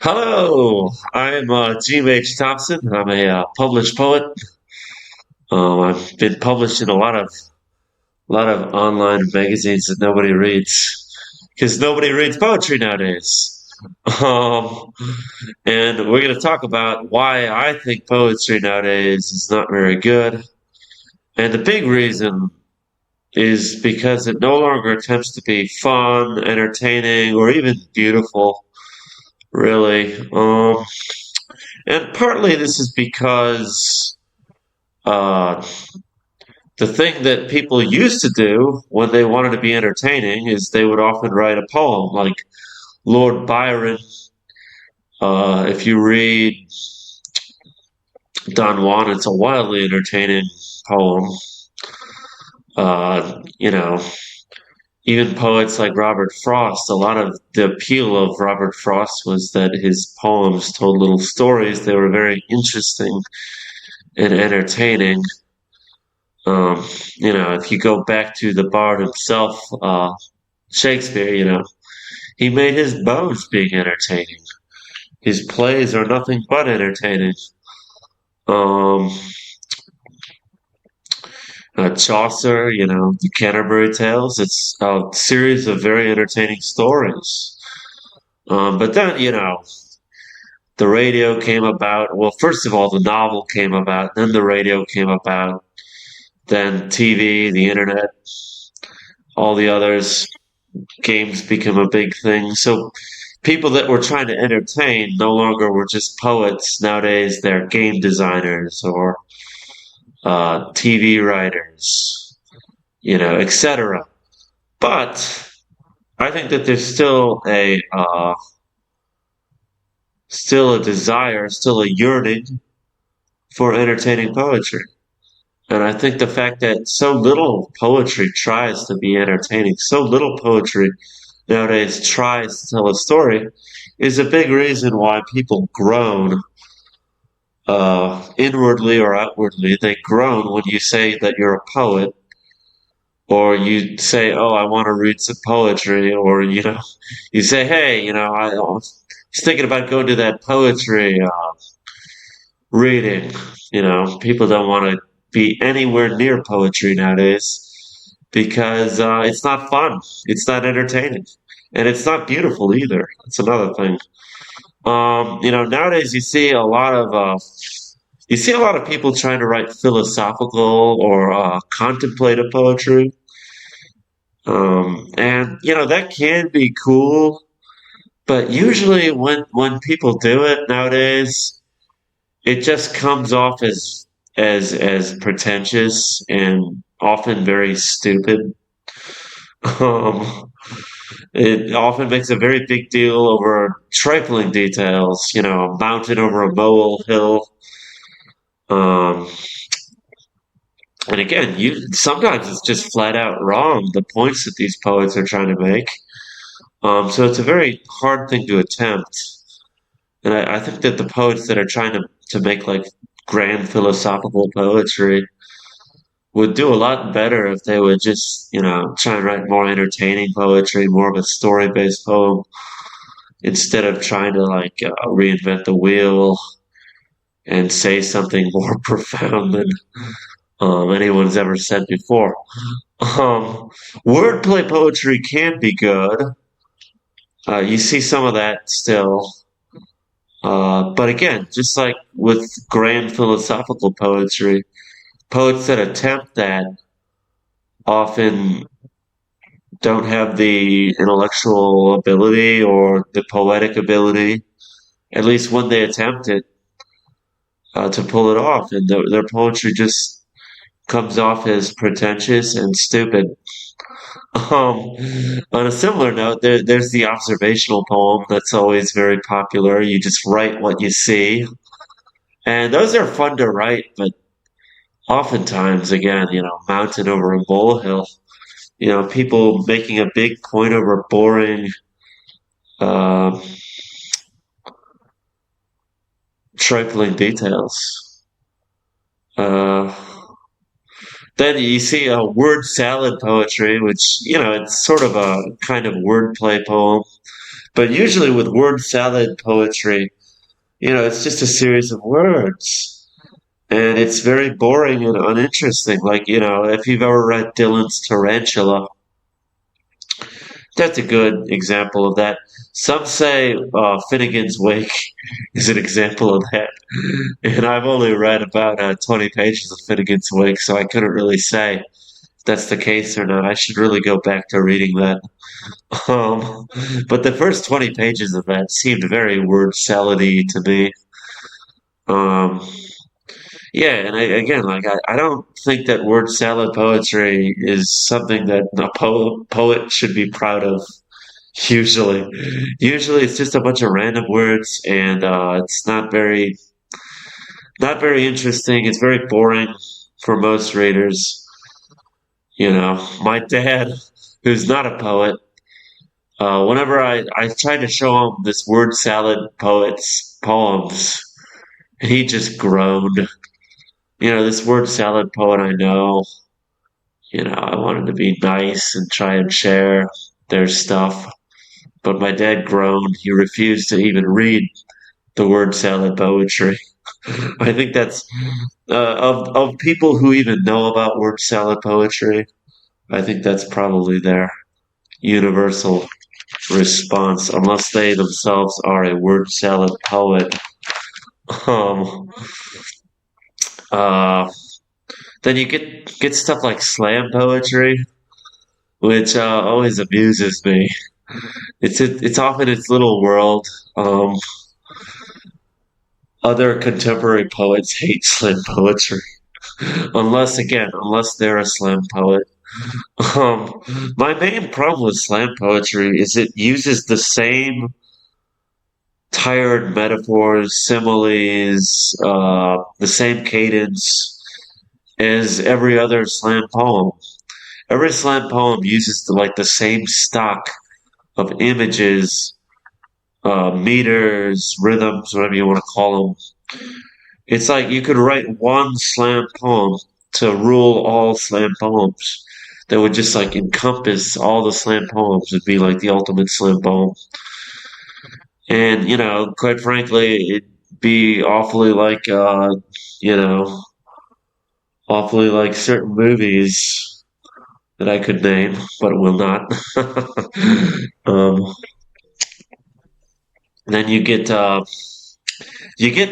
Hello, I'm Jim H. Thompson. I'm a published poet. I've been published in a lot of online magazines that nobody reads because nobody reads poetry nowadays. Um, and we're going to talk about why I think poetry nowadays is not very good. And the big reason is because it no longer attempts to be fun, entertaining, or even beautiful, really. And partly this is because uh, the thing that people used to do when they wanted to be entertaining is they would often write a poem, like Lord Byron. If you read Don Juan, it's a wildly entertaining poem. Uh, you know, Even poets like Robert Frost, a lot of the appeal of Robert Frost was that his poems told little stories. They were very interesting and entertaining. If you go back to the bard himself, Shakespeare, he made his bones being entertaining. His plays are nothing but entertaining. Um, Chaucer, the Canterbury Tales, it's a series of very entertaining stories. But then, the radio came about. Well, first of all, the novel came about, then the radio came about, then TV, the internet, all the others. Games become a big thing. So people that were trying to entertain no longer were just poets. Nowadays, they're game designers or TV writers, etc. But I think that there's still a desire, still a yearning for entertaining poetry. And I think the fact that so little poetry tries to be entertaining, so little poetry nowadays tries to tell a story, is a big reason why people groan inwardly or outwardly. They groan when you say that you're a poet, or you say, "Oh, I want to read some poetry," or you say, "Hey, I was thinking about going to that poetry reading." People don't want to be anywhere near poetry nowadays because it's not fun, it's not entertaining, and it's not beautiful either. That's another thing. Nowadays you see a lot of people trying to write philosophical or contemplative poetry, and that can be cool. But usually, when people do it nowadays, it just comes off as pretentious and often very stupid. Um, it often makes a very big deal over trifling details, a mountain over a molehill. Um, and again, you sometimes it's just flat out wrong, the points that these poets are trying to make. So it's a very hard thing to attempt. And I think that the poets that are trying to make like grand philosophical poetry would do a lot better if they would just, try and write more entertaining poetry, more of a story-based poem, instead of trying to like reinvent the wheel and say something more profound than anyone's ever said before. Um, Wordplay poetry can be good. You see some of that still. But again, just like with grand philosophical poetry, poets that attempt that often don't have the intellectual ability or the poetic ability, at least when they attempt it, to pull it off. And their poetry just comes off as pretentious and stupid. Um, on a similar note, there's the observational poem that's always very popular. You just write what you see. And those are fun to write, but oftentimes, again, mountain over a molehill, people making a big point over boring, uh, trifling details. Uh, then you see a word salad poetry, which, it's sort of a kind of wordplay poem. But usually with word salad poetry, it's just a series of words. And it's very boring and uninteresting. Like, if you've ever read Dylan's Tarantula, that's a good example of that. Some say Finnegan's Wake is an example of that. And I've only read about 20 pages of Finnegan's Wake, so I couldn't really say if that's the case or not. I should really go back to reading that. Um, but the first 20 pages of that seemed very word salady to me. Um, yeah, and again, like I don't think that word salad poetry is something that a poet should be proud of. Usually it's just a bunch of random words, and it's not very interesting. It's very boring for most readers. My dad, who's not a poet, whenever I tried to show him this word salad poet's poems, he just groaned. This word salad poet I know, I wanted to be nice and try and share their stuff. But my dad groaned. He refused to even read the word salad poetry. I think that's of people who even know about word salad poetry. I think that's probably their universal response, unless they themselves are a word salad poet. Um, uh, then you get stuff like slam poetry, which always amuses me. It's often its little world. Um, Other contemporary poets hate slam poetry, unless they're a slam poet. Um, my main problem with slam poetry is it uses the same tired metaphors, similes, the same cadence as every other slam poem. Every slam poem uses the same stock of images, meters, rhythms, whatever you want to call them. It's like you could write one slam poem to rule all slam poems. That would just like encompass all the slam poems. Would be like the ultimate slam poem. And quite frankly, it'd be you know, awfully like certain movies that I could name, but will not. um, then you get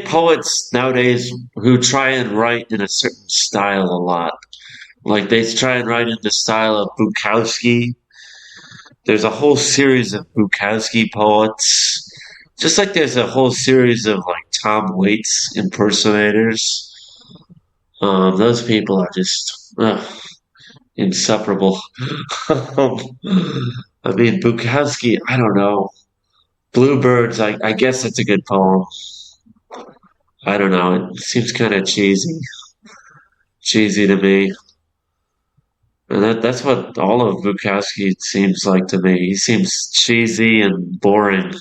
poets nowadays who try and write in a certain style a lot. Like they try and write in the style of Bukowski. There's a whole series of Bukowski poets. Just like there's a whole series of like Tom Waits impersonators. Those people are just insufferable. I mean, Bukowski, I don't know. Bluebirds, I guess it's a good poem. I don't know. It seems kind of cheesy to me. And that's what all of Bukowski seems like to me. He seems cheesy and boring.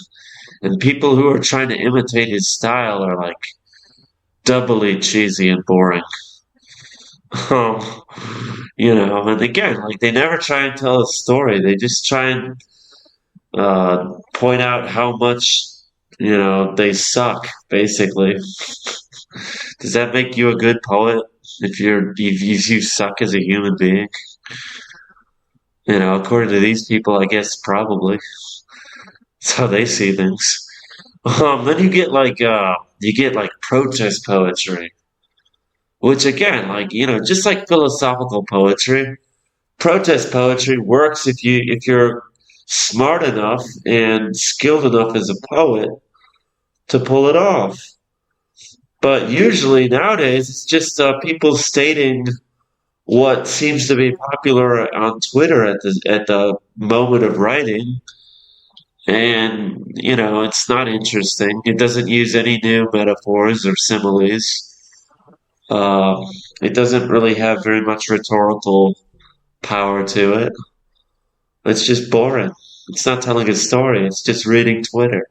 And people who are trying to imitate his style are like doubly cheesy and boring. Um, and again, like they never try and tell a story. They just try and point out how much, they suck, basically. Does that make you a good poet if you suck as a human being? According to these people, I guess probably. That's how they see things. Then you get like protest poetry, which again, like just like philosophical poetry, protest poetry works if you're smart enough and skilled enough as a poet to pull it off. But usually nowadays, it's just people stating what seems to be popular on Twitter at the moment of writing, and it's not interesting. It doesn't use any new metaphors or similes. Uh, it doesn't really have very much rhetorical power to it. It's just boring. It's not telling a story. It's just reading Twitter.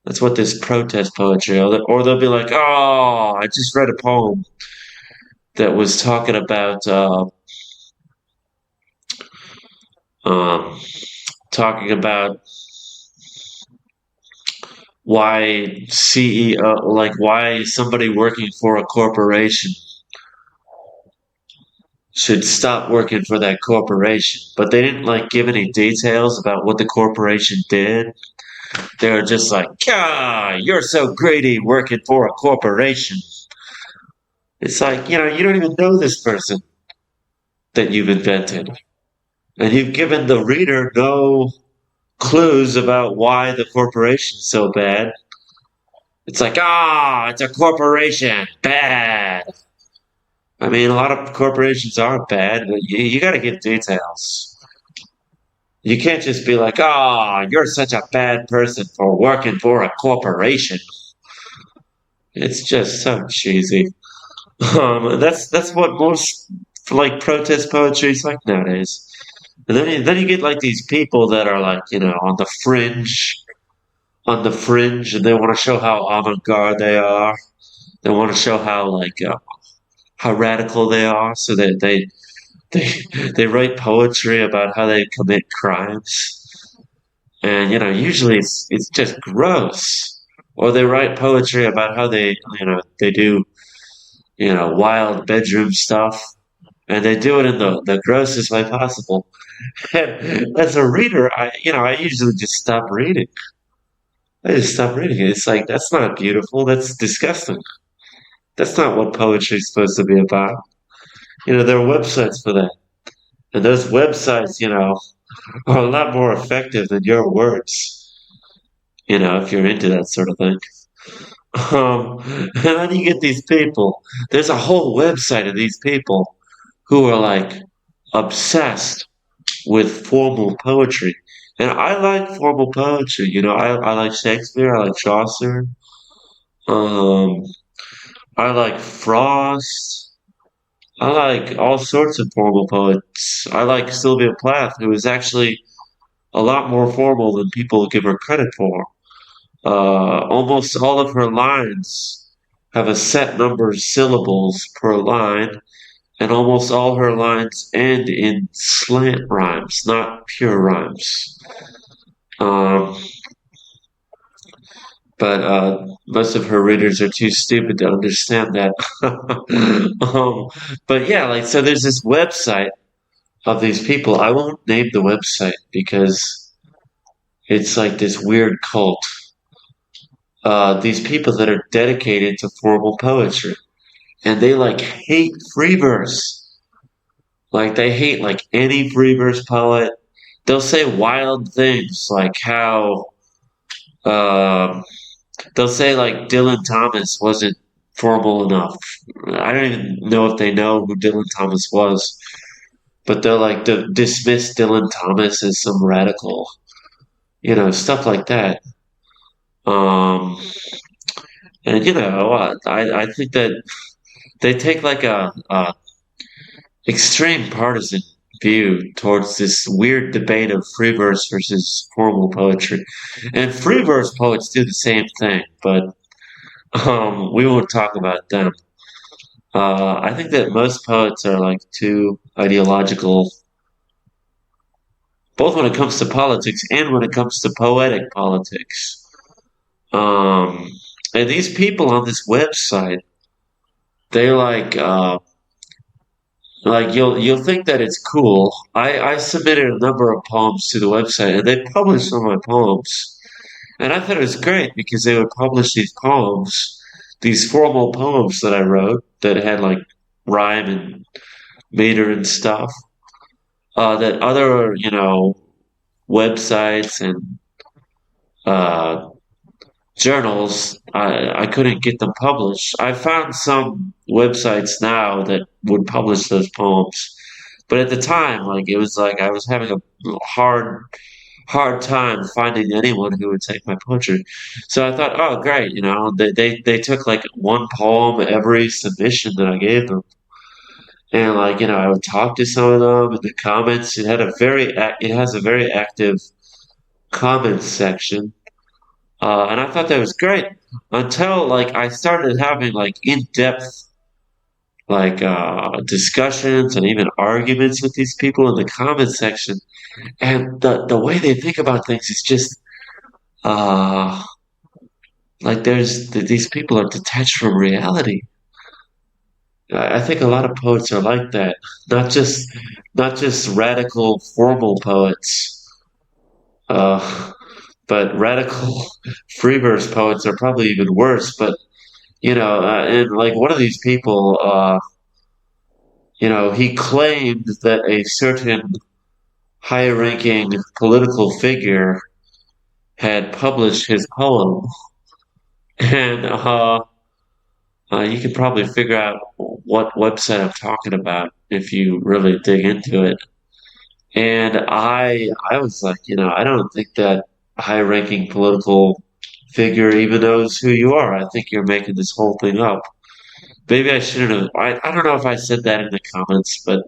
That's what this protest poetry, or they'll be like, "Oh, I just read a poem that was talking about um, talking about why CEO, like why somebody working for a corporation should stop working for that corporation. But they didn't like give any details about what the corporation did. They were just like, "Ah, you're so greedy working for a corporation." It's like, you don't even know this person that you've invented. And you've given the reader no clues about why the corporation's so bad. It's like, it's a corporation, bad. I mean, a lot of corporations are bad, but you got to give details. You can't just be like, you're such a bad person for working for a corporation. It's just so cheesy. That's what most like protest poetry is like nowadays. And then you get like these people that are like, on the fringe, and they want to show how avant-garde they are. They want to show how radical they are, so that they write poetry about how they commit crimes. And usually it's just gross. Or they write poetry about how they do wild bedroom stuff, and they do it in the grossest way possible. And as a reader, I usually just stop reading. I just stop reading it. It's like that's not beautiful. That's disgusting. That's not what poetry is supposed to be about. There are websites for that, and those websites, are a lot more effective than your words. If you're into that sort of thing. And then you get these people. There's a whole website of these people who are like obsessed with formal poetry. And I like formal poetry. I like Shakespeare. I like Chaucer. Um, I like Frost. I like all sorts of formal poets. I like Sylvia Plath, who is actually a lot more formal than people give her credit for. Almost all of her lines have a set number of syllables per line, and almost all her lines end in slant rhymes, not pure rhymes. Um, but most of her readers are too stupid to understand that. But yeah, like so, there's this website of these people. I won't name the website because it's like this weird cult. These people that are dedicated to formal poetry, and they like hate free verse. Like they hate like any free verse poet. They'll say wild things like how um, they'll say like Dylan Thomas wasn't formal enough. I don't even know if they know who Dylan Thomas was, but they'll like dismiss Dylan Thomas as some radical, stuff like that. Um, and I think that they take like a extreme partisan view towards this weird debate of free verse versus formal poetry. And free verse poets do the same thing, but we won't talk about them. I think that most poets are like too ideological, both when it comes to politics and when it comes to poetic politics. Um, and these people on this website, they like you'll think that it's cool. I submitted a number of poems to the website, and they published some of my poems, and I thought it was great because they would publish these poems, these formal poems that I wrote that had like rhyme and meter and stuff. That other websites and uh, journals, I couldn't get them published. I found some websites now that would publish those poems, but at the time, like it was like I was having a hard time finding anyone who would take my poetry. So I thought, oh great, they took like one poem every submission that I gave them, and like I would talk to some of them in the comments. It has a very active comments section. And I thought that was great until like I started having like in-depth like discussions and even arguments with these people in the comments section, and the way they think about things is just uh like these people are detached from reality. I think a lot of poets are like that. Not just not just radical formal poets, uh, but radical free verse poets are probably even worse. But and like one of these people, he claimed that a certain high-ranking political figure had published his poem, and you could probably figure out what website I'm talking about if you really dig into it. And I was like, I don't think that high-ranking political figure even knows who you are. I think you're making this whole thing up. Maybe I shouldn't have. I don't know if I said that in the comments, but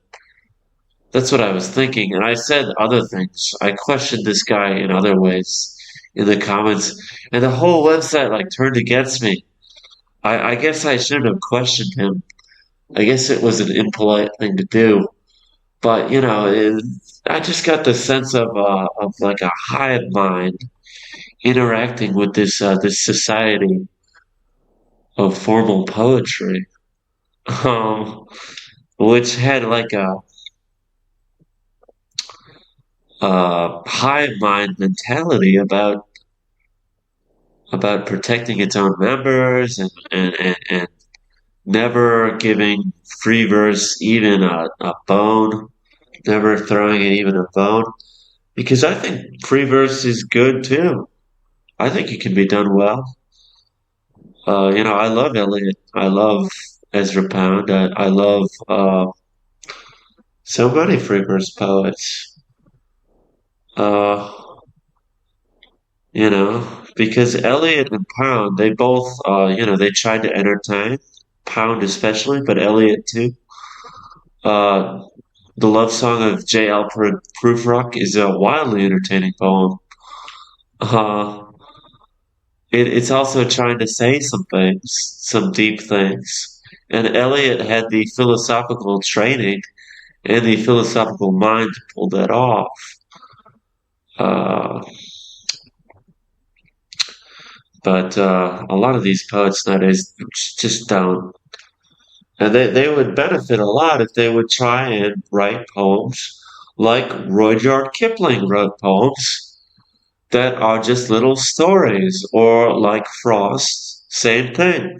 that's what I was thinking. And I said other things. I questioned this guy in other ways in the comments, and the whole website like turned against me. I guess I shouldn't have questioned him. I guess it was an impolite thing to do. But I just got the sense of like a hive mind interacting with this society of formal poetry, um, which had like a hive mind mentality about protecting its own members and never giving free verse even a bone, never throwing it even a bone. Because I think free verse is good too. I think it can be done well. I love Eliot. I love Ezra Pound. I love so many free verse poets. Uh, because Eliot and Pound, they both, they tried to entertain. Pound especially, but Eliot too. Uh, the love song of J.L. Prufrock is a wildly entertaining poem. Uh, it's also trying to say some things, some deep things. And Eliot had the philosophical training and the philosophical mind to pull that off. Uh, but a lot of these poets nowadays just don't. And they would benefit a lot if they would try and write poems like Rudyard Kipling wrote poems that are just little stories, or like Frost, same thing.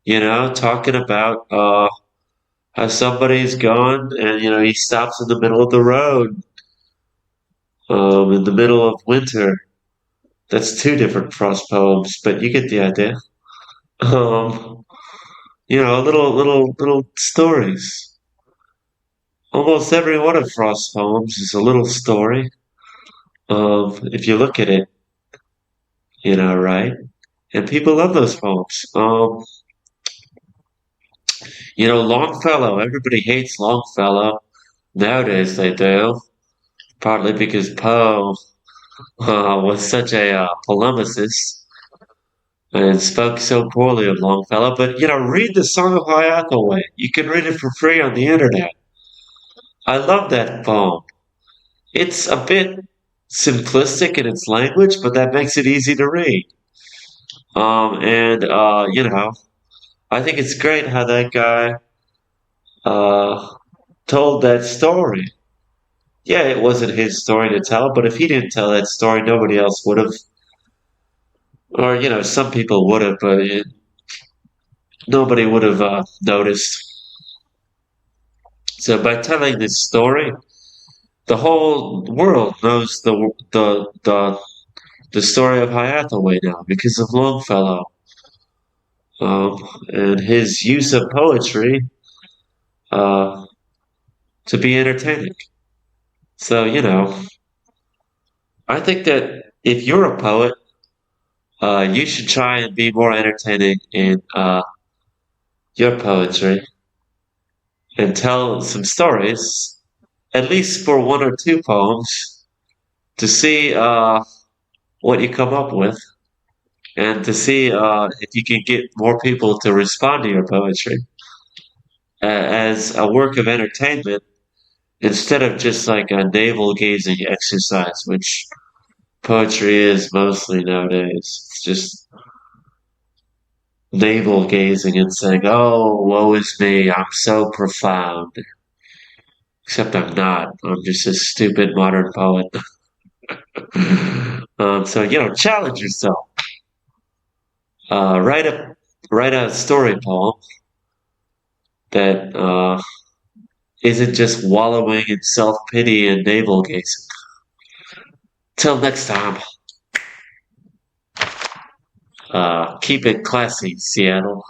Talking about how somebody's gone and he stops in the middle of the road in the middle of winter. That's two different Frost poems, but you get the idea. Um, little stories. Almost every one of Frost's poems is a little story. If you look at it, right? And people love those poems. Longfellow. Everybody hates Longfellow nowadays. They do, partly because Poe was such a polemicist and spoke so poorly of Longfellow. But read the Song of Hathaway. You can read it for free on the internet. I love that poem. It's a bit simplistic in its language, but that makes it easy to read. And I think it's great how that guy uh, told that story. Yeah, it wasn't his story to tell, but if he didn't tell that story, nobody else would have. Or, some people would have, but nobody would have noticed. So by telling this story, the whole world knows the story of Hathaway now because of Longfellow, um, and his use of poetry uh, to be entertaining. So I think that if you're a poet, you should try and be more entertaining in your poetry and tell some stories, at least for one or two poems, to see what you come up with and to see if you can get more people to respond to your poetry as a work of entertainment instead of just like a navel gazing exercise, which poetry is mostly nowadays. It's just navel gazing and saying, "Oh, woe is me, I'm so profound." Except I'm not. I'm just a stupid modern poet. So challenge yourself. Write a story poem that isn't just wallowing in self pity and navel gazing. Till next time, keep it classy, Seattle.